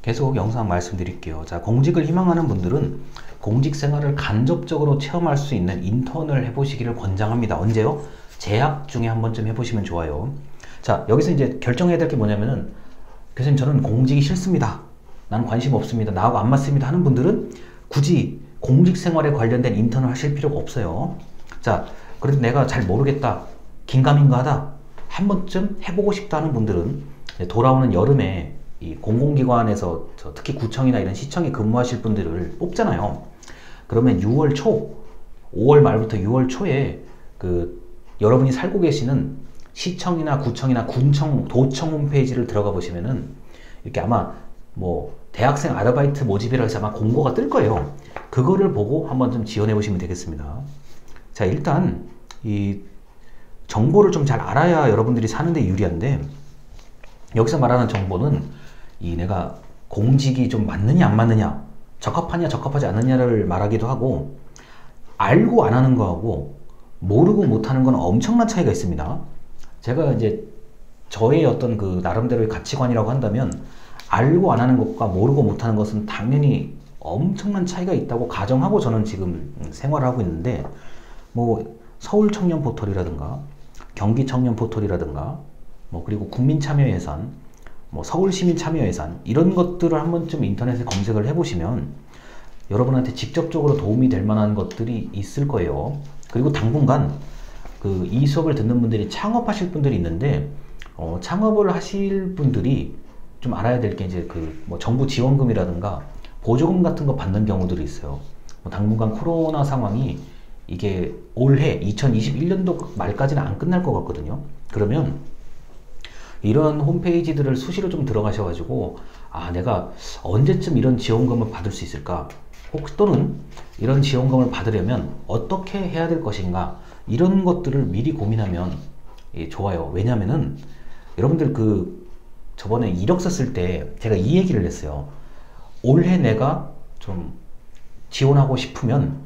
계속 영상 말씀드릴게요. 자, 공직을 희망하는 분들은 공직 생활을 간접적으로 체험할 수 있는 인턴을 해보시기를 권장합니다. 언제요? 재학 중에 한 번쯤 해보시면 좋아요. 자, 여기서 이제 결정해야 될 게 뭐냐면은, 교수님 저는 공직이 싫습니다, 나는 관심 없습니다, 나하고 안 맞습니다 하는 분들은 굳이 공직 생활에 관련된 인턴을 하실 필요가 없어요. 자, 그래도 내가 잘 모르겠다, 긴가민가하다, 한 번쯤 해보고 싶다 하는 분들은 돌아오는 여름에 이 공공기관에서 특히 구청이나 이런 시청에 근무하실 분들을 뽑잖아요. 그러면 6월 초, 5월 말부터 6월 초에 여러분이 살고 계시는 시청이나 구청이나 군청, 도청 홈페이지를 들어가 보시면은 이렇게 아마 뭐 대학생 아르바이트 모집이라 해서 아마 공고가 뜰 거예요. 그거를 보고 한번 좀 지원해 보시면 되겠습니다. 자, 일단 이 정보를 좀 잘 알아야 여러분들이 사는데 유리한데, 여기서 말하는 정보는 이 내가 공직이 좀 맞느냐 안 맞느냐, 적합하냐 적합하지 않느냐를 말하기도 하고, 알고 안 하는 거하고 모르고 못하는 건 엄청난 차이가 있습니다. 제가 이제 저의 어떤 나름대로의 가치관이라고 한다면, 알고 안 하는 것과 모르고 못하는 것은 당연히 엄청난 차이가 있다고 가정하고 저는 지금 생활을 하고 있는데, 뭐 서울 청년 포털이라든가 경기 청년 포털이라든가 그리고 국민참여예산, 서울시민참여예산, 이런 것들을 한 번쯤 인터넷에 검색을 해보시면 여러분한테 직접적으로 도움이 될 만한 것들이 있을 거예요. 그리고 당분간 이 수업을 듣는 분들이 창업하실 분들이 있는데, 창업을 하실 분들이 좀 알아야 될 게 이제 정부 지원금이라든가 보조금 같은 거 받는 경우들이 있어요. 당분간 코로나 상황이 이게 올해 2021년도 말까지는 안 끝날 것 같거든요. 그러면 이런 홈페이지들을 수시로 좀 들어가셔가지고, 아, 내가 언제쯤 이런 지원금을 받을 수 있을까? 또는 이런 지원금을 받으려면 어떻게 해야 될 것인가? 이런 것들을 미리 고민하면 좋아요. 왜냐면은 여러분들 저번에 이력서 쓸 때 제가 이 얘기를 했어요. 올해 내가 좀 지원하고 싶으면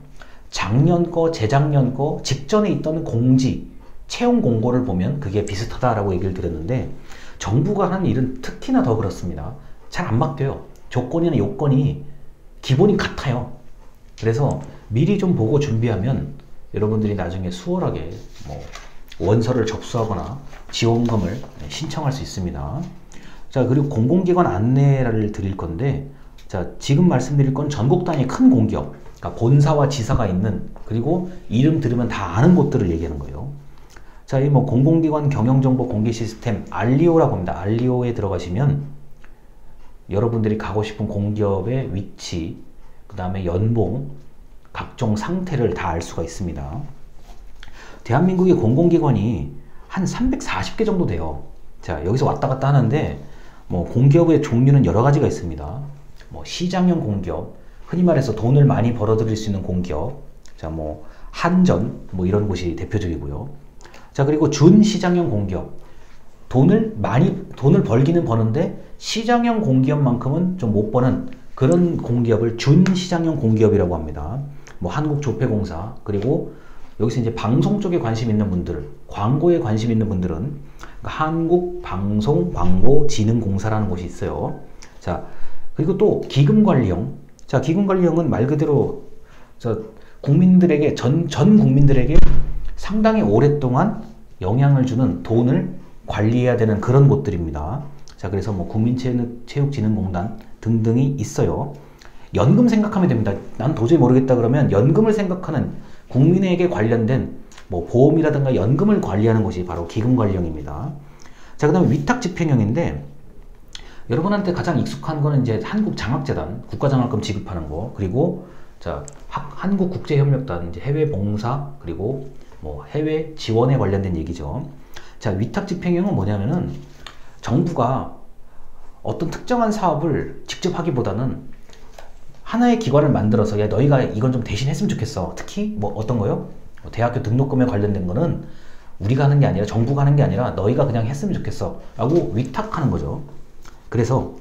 작년 거, 재작년 거, 직전에 있던 공지, 채용 공고를 보면 그게 비슷하다라고 얘기를 드렸는데, 정부가 하는 일은 특히나 더 그렇습니다. 잘 안 바뀌어요. 조건이나 요건이 기본이 같아요. 그래서 미리 좀 보고 준비하면 여러분들이 나중에 수월하게 원서를 접수하거나 지원금을 신청할 수 있습니다. 자, 그리고 공공기관 안내를 드릴 건데, 자, 지금 말씀드릴 건 전국 단위 큰 공기업, 그러니까 본사와 지사가 있는, 그리고 이름 들으면 다 아는 곳들을 얘기하는 거예요. 자, 이 공공기관 경영정보 공개 시스템 알리오라고 합니다. 알리오에 들어가시면 여러분들이 가고 싶은 공기업의 위치, 그 다음에 연봉, 각종 상태를 다 알 수가 있습니다. 대한민국의 공공기관이 한 340개 정도 돼요. 자, 여기서 왔다 갔다 하는데 공기업의 종류는 여러 가지가 있습니다. 시장형 공기업, 흔히 말해서 돈을 많이 벌어들일 수 있는 공기업, 자, 한전, 이런 곳이 대표적이고요. 자, 그리고 준시장형 공기업, 돈을 벌기는 버는데 시장형 공기업만큼은 좀 못 버는 그런 공기업을 준시장형 공기업이라고 합니다. 한국조폐공사, 그리고 여기서 이제 방송 쪽에 관심 있는 분들, 광고에 관심 있는 분들은 한국방송광고진흥공사라는 곳이 있어요. 자, 그리고 또 기금관리형. 자, 기금관리형은 말 그대로 국민들에게, 전 국민들에게 상당히 오랫동안 영향을 주는 돈을 관리해야 되는 그런 곳들입니다. 자, 그래서 국민체육진흥공단 등등이 있어요. 연금 생각하면 됩니다. 난 도저히 모르겠다 그러면 연금을 생각하는, 국민에게 관련된 보험이라든가 연금을 관리하는 것이 바로 기금관리형입니다. 자, 그 다음에 위탁집행형인데, 여러분한테 가장 익숙한 거는 이제 한국장학재단, 국가장학금 지급하는 거, 그리고 자, 한국국제협력단, 이제 해외 봉사, 그리고 해외 지원에 관련된 얘기죠. 자, 위탁집행형은 뭐냐면은 정부가 어떤 특정한 사업을 직접 하기보다는 하나의 기관을 만들어서, 야, 너희가 이건 좀 대신 했으면 좋겠어. 특히 어떤 거요? 대학교 등록금에 관련된 거는 우리가 하는 게 아니라, 정부가 하는 게 아니라 너희가 그냥 했으면 좋겠어 라고 위탁하는 거죠. 그래서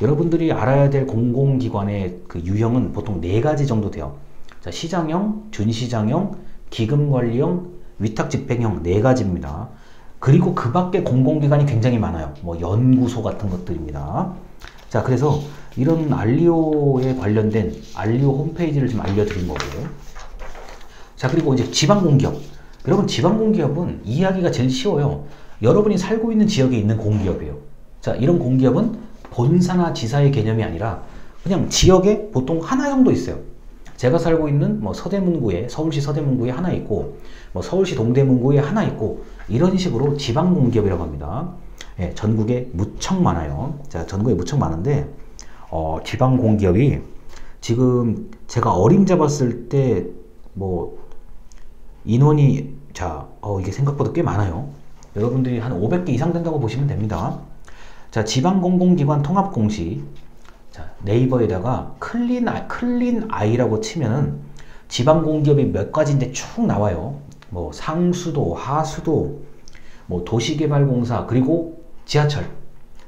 여러분들이 알아야 될 공공기관의 유형은 보통 4가지 정도 돼요. 자, 시장형, 준시장형, 기금관리형, 위탁집행형 4가지입니다. 그리고 그 밖에 공공기관이 굉장히 많아요. 연구소 같은 것들입니다. 자, 그래서 이런 알리오에 관련된 알리오 홈페이지를 좀 알려드린 거고요. 자, 그리고 이제 지방공기업. 여러분, 지방공기업은 이해하기가 제일 쉬워요. 여러분이 살고 있는 지역에 있는 공기업이에요. 자, 이런 공기업은 본사나 지사의 개념이 아니라 그냥 지역에 보통 하나 정도 있어요. 제가 살고 있는 뭐 서대문구에, 서울시 서대문구에 하나 있고, 뭐 서울시 동대문구에 하나 있고, 이런 식으로 지방공기업이라고 합니다. 예, 전국에 무척 많아요. 자, 전국에 무척 많은데, 지방공기업이 지금 제가 어림잡았을 때, 뭐, 인원이, 자, 이게 생각보다 꽤 많아요. 여러분들이 한 500개 이상 된다고 보시면 됩니다. 자, 지방공공기관 통합공시. 자, 네이버에다가 클린 아이라고 치면은 지방공기업이 몇 가지인데 쭉 나와요. 뭐 상수도, 하수도, 뭐 도시개발공사, 그리고 지하철,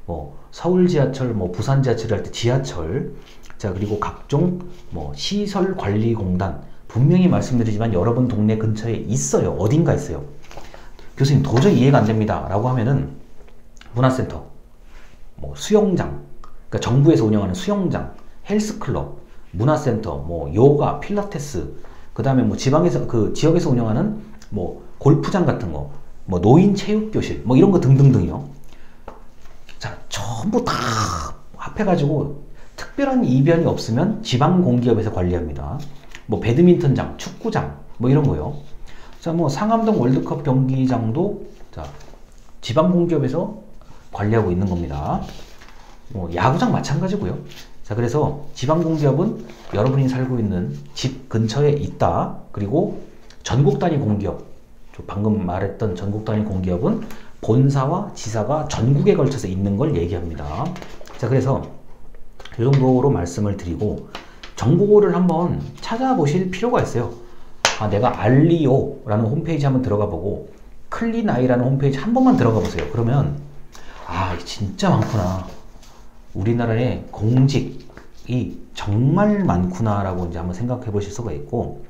뭐 서울지하철, 뭐 부산지하철 할 때 지하철, 자, 그리고 각종 뭐 시설관리공단. 분명히 말씀드리지만 여러분 동네 근처에 있어요. 어딘가 있어요. 교수님 도저히 이해가 안 됩니다 라고 하면은 문화센터, 뭐 수영장, 그러니까 정부에서 운영하는 수영장, 헬스클럽, 문화센터, 뭐 요가, 필라테스, 그 다음에 뭐 지방에서, 그 지역에서 운영하는 뭐 골프장 같은 거, 뭐 노인 체육교실, 뭐 이런 거 등등등이요. 자, 전부 다 합해가지고 특별한 이변이 없으면 지방공기업에서 관리합니다. 뭐 배드민턴장, 축구장, 뭐 이런 거요. 자, 뭐 상암동 월드컵 경기장도 자, 지방공기업에서 관리하고 있는 겁니다. 뭐 야구장 마찬가지고요. 자, 그래서 지방공기업은 여러분이 살고 있는 집 근처에 있다. 그리고 전국 단위 공기업, 방금 말했던 전국 단위 공기업은 본사와 지사가 전국에 걸쳐서 있는 걸 얘기합니다. 자, 그래서 이 정도로 말씀을 드리고 정보를 한번 찾아보실 필요가 있어요. 아, 내가 알리오라는 홈페이지 한번 들어가 보고 클린아이라는 홈페이지 한 번만 들어가 보세요. 그러면 아, 진짜 많구나. 우리나라에 공직이 정말 많구나 라고 이제 한번 생각해 보실 수가 있고,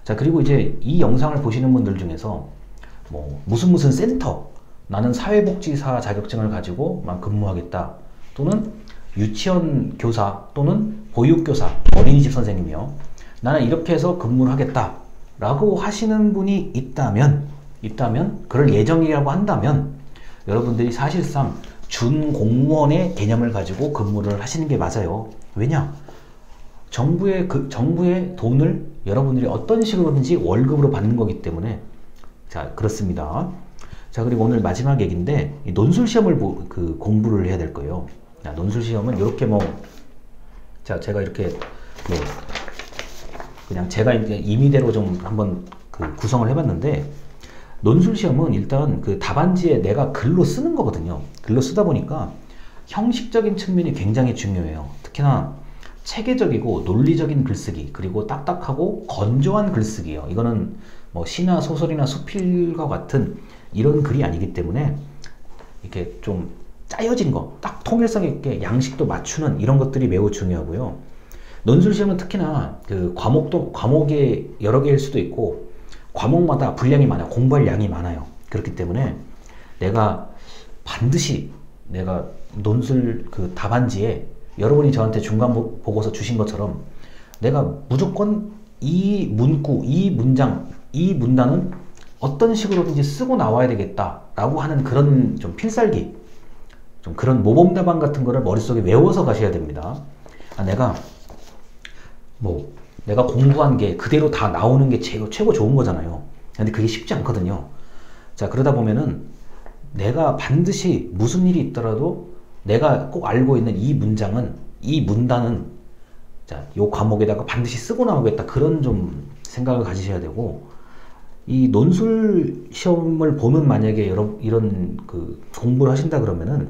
자, 그리고 이제 이 영상을 보시는 분들 중에서 뭐 무슨 센터, 나는 사회복지사 자격증을 가지고 막 근무하겠다, 또는 유치원 교사 또는 보육교사, 어린이집 선생님이요, 나는 이렇게 해서 근무를 하겠다 라고 하시는 분이 있다면 그럴 예정이라고 한다면 여러분들이 사실상 준공무원의 개념을 가지고 근무를 하시는 게 맞아요. 왜냐? 정부의 돈을 여러분들이 어떤 식으로든지 월급으로 받는 거기 때문에. 자, 그렇습니다. 자, 그리고 오늘 마지막 얘기인데, 이 논술시험을 공부를 해야 될 거예요. 자, 논술시험은 이렇게 뭐, 자, 제가 이렇게 뭐 그냥 제가 이제 임의대로 좀 한번 구성을 해봤는데, 논술시험은 일단 그 답안지에 내가 글로 쓰는 거거든요. 글로 쓰다 보니까 형식적인 측면이 굉장히 중요해요. 특히나 체계적이고 논리적인 글쓰기, 그리고 딱딱하고 건조한 글쓰기예요. 이거는 뭐 시나 소설이나 수필과 같은 이런 글이 아니기 때문에 이렇게 좀 짜여진 거, 딱 통일성 있게 양식도 맞추는 이런 것들이 매우 중요하고요. 논술시험은 특히나 그 과목이 여러 개일 수도 있고 과목마다 분량이 많아요. 공부할 양이 많아요. 그렇기 때문에 내가 반드시 내가 논술 그 답안지에 여러분이 저한테 중간 보고서 주신 것처럼 내가 무조건 이 문구, 이 문장, 이 문단은 어떤 식으로든지 쓰고 나와야 되겠다라고 하는 그런 좀 필살기, 좀 그런 모범답안 같은 거를 머릿속에 외워서 가셔야 됩니다. 아, 내가 공부한 게 그대로 다 나오는 게 최고 좋은 거잖아요. 근데 그게 쉽지 않거든요. 자, 그러다 보면은 내가 반드시 무슨 일이 있더라도 내가 꼭 알고 있는 이 문장은, 이 문단은 자, 요 과목에다가 반드시 쓰고 나오겠다, 그런 좀 생각을 가지셔야 되고, 이 논술 시험을 보면 만약에 이런 그 공부를 하신다 그러면은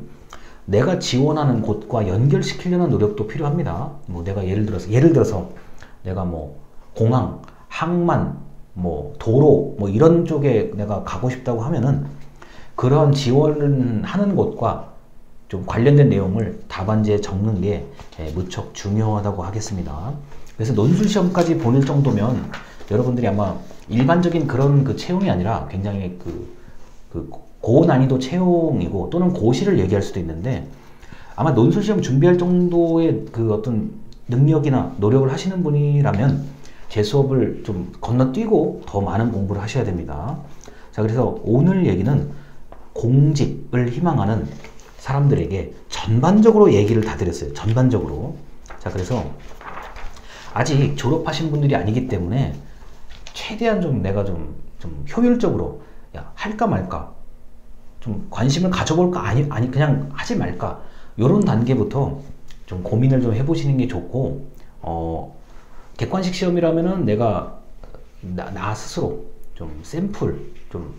내가 지원하는 곳과 연결시키려는 노력도 필요합니다. 뭐 내가 예를 들어서 내가 뭐 공항, 항만, 뭐 도로, 뭐 이런 쪽에 내가 가고 싶다고 하면은 그런 지원하는 곳과 좀 관련된 내용을 답안지에 적는 게 무척 중요하다고 하겠습니다. 그래서 논술 시험까지 보낼 정도면 여러분들이 아마 일반적인 그런 그 채용이 아니라 굉장히 고난이도 채용이고, 또는 고시를 얘기할 수도 있는데, 아마 논술 시험 준비할 정도의 그 어떤 능력이나 노력을 하시는 분이라면 제 수업을 좀 건너뛰고 더 많은 공부를 하셔야 됩니다. 자, 그래서 오늘 얘기는 공직을 희망하는 사람들에게 전반적으로 얘기를 다 드렸어요. 전반적으로. 자, 그래서 아직 졸업하신 분들이 아니기 때문에 최대한 좀 내가 좀 효율적으로 야, 할까 말까, 좀 관심을 가져볼까, 아니 그냥 하지 말까, 요런 단계부터 좀 고민을 좀 해보시는 게 좋고, 객관식 시험이라면은 내가 나 스스로 좀 샘플 좀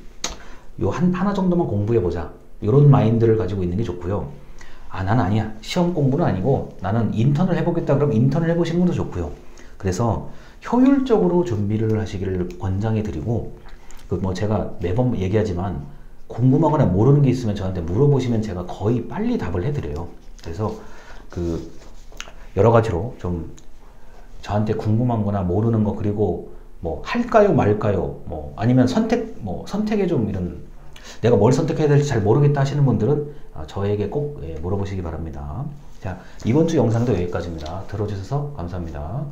요 하나 정도만 공부해보자, 요런 마인드를 가지고 있는 게 좋고요. 아, 난 아니야, 시험 공부는 아니고 나는 인턴을 해보겠다, 그럼 인턴을 해보시는 것도 좋고요. 그래서 효율적으로 준비를 하시기를 권장해 드리고, 그 뭐 제가 매번 얘기하지만 궁금하거나 모르는 게 있으면 저한테 물어보시면 제가 거의 빨리 답을 해드려요. 그래서 그 여러 가지로 좀 저한테 궁금한 거나 모르는 거, 그리고 뭐 할까요 말까요, 뭐 아니면 선택에 좀 이런 내가 뭘 선택해야 될지 잘 모르겠다 하시는 분들은 저에게 꼭 물어보시기 바랍니다. 자, 이번 주 영상도 여기까지입니다. 들어주셔서 감사합니다.